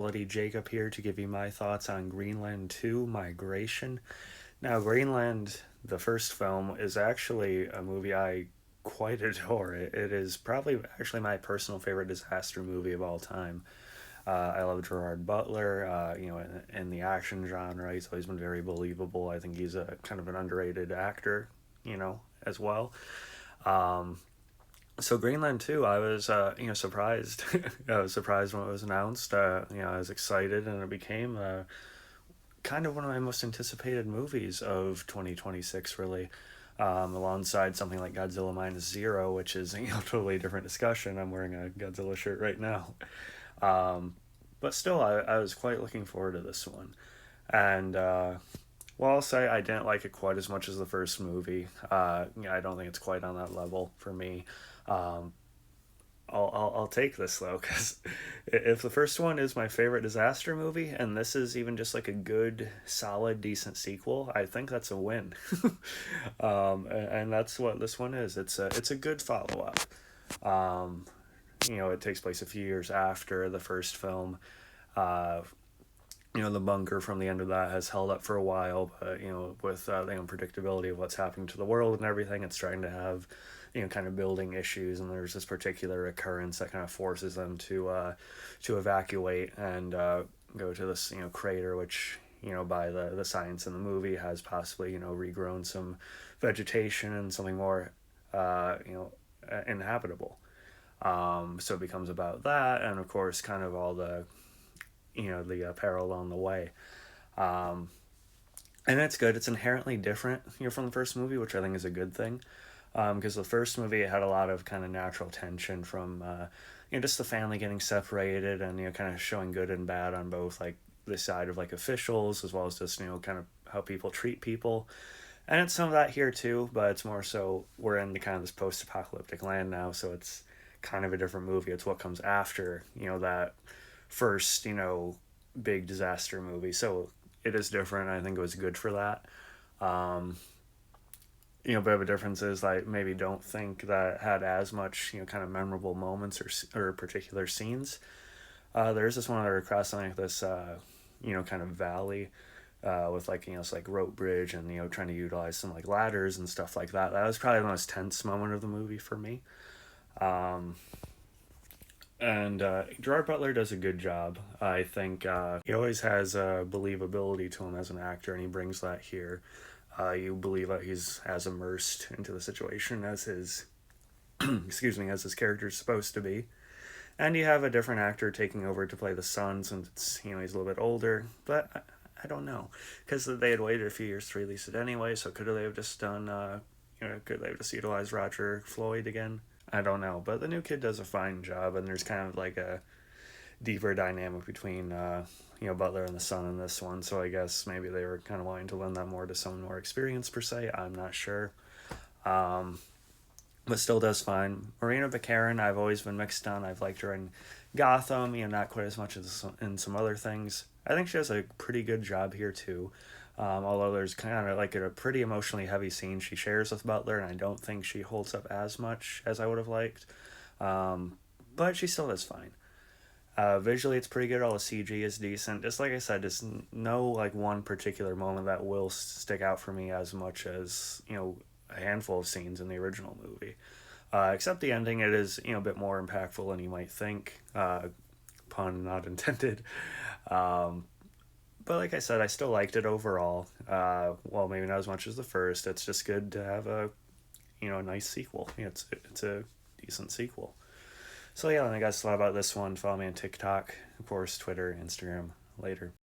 Jacob here to give you my thoughts on Greenland 2 Migration. Now, Greenland, the first film, is actually a movie I quite adore. It is probably actually my personal favorite disaster movie of all time. I love Gerard Butler, in the action genre. He's always been very believable. I think he's a kind of an underrated actor, as well. Um, so Greenland too, I was surprised. I was surprised when it was announced. I was excited, and it became kind of one of my most anticipated movies of 2026. Really, alongside something like Godzilla Minus Zero, which is totally different discussion. I'm wearing a Godzilla shirt right now, um, but still, I was quite looking forward to this one, and. Well, I'll say I didn't like it quite as much as the first movie. I don't think it's quite on that level for me. Um, I'll take this though, because if the first one is my favorite disaster movie, and this is even just like a good, solid, decent sequel, I think that's a win. And that's what this one is. It's a good follow up. Um, it takes place a few years after the first film. Uh, the bunker from the end of that has held up for a while, but with the unpredictability of what's happening to the world and everything, it's trying to have kind of building issues, and there's this particular occurrence that kind of forces them to evacuate and go to this crater, which by the science in the movie has possibly regrown some vegetation and something more inhabitable. So it becomes about that, and of course kind of all the peril along the way. Um, and it's good. It's inherently different, from the first movie, which I think is a good thing. Because the first movie had a lot of kind of natural tension from, just the family getting separated, and kind of showing good and bad on both like the side of like officials as well as just kind of how people treat people. And it's some of that here too, but it's more so we're in the kind of this post-apocalyptic land now, so it's kind of a different movie. It's what comes after, that first, big disaster movie. So it is different. I think it was good for that. Um, bit of a difference is I maybe don't think that had as much, kind of memorable moments or particular scenes. There's this one other crossing like this, kind of valley with like it's like rope bridge and trying to utilize some like ladders and stuff like that. That was probably the most tense moment of the movie for me. Um, and Gerard Butler does a good job. I think he always has believability to him as an actor, and he brings that here. You believe that he's as immersed into the situation as his, excuse me, as his character is supposed to be. And you have a different actor taking over to play the son, since it's, he's a little bit older. But I don't know, because they had waited a few years to release it anyway. So could they have just done, could they have just utilized Roger Floyd again? I don't know, but the new kid does a fine job, and there's kind of like a deeper dynamic between Butler and the son in this one. So I guess maybe they were kind of wanting to lend that more to someone more experienced per se. I'm not sure, but still does fine. Marina Baccarin, I've always been mixed on. I've liked her in Gotham, not quite as much as in some other things. I think she does a pretty good job here too. Although there's kind of like a pretty emotionally heavy scene she shares with Butler, and I don't think she holds up as much as I would have liked. But she still does fine. Visually, it's pretty good. All the CG is decent. Just like I said, just no like one particular moment that will stick out for me as much as a handful of scenes in the original movie. Except the ending, it is a bit more impactful than you might think. Pun not intended. Um, but like I said, I still liked it overall. Well, maybe not as much as the first. It's just good to have a nice sequel. It's a decent sequel. So yeah, I think that's a lot about this one. Follow me on TikTok, of course, Twitter, Instagram. Later.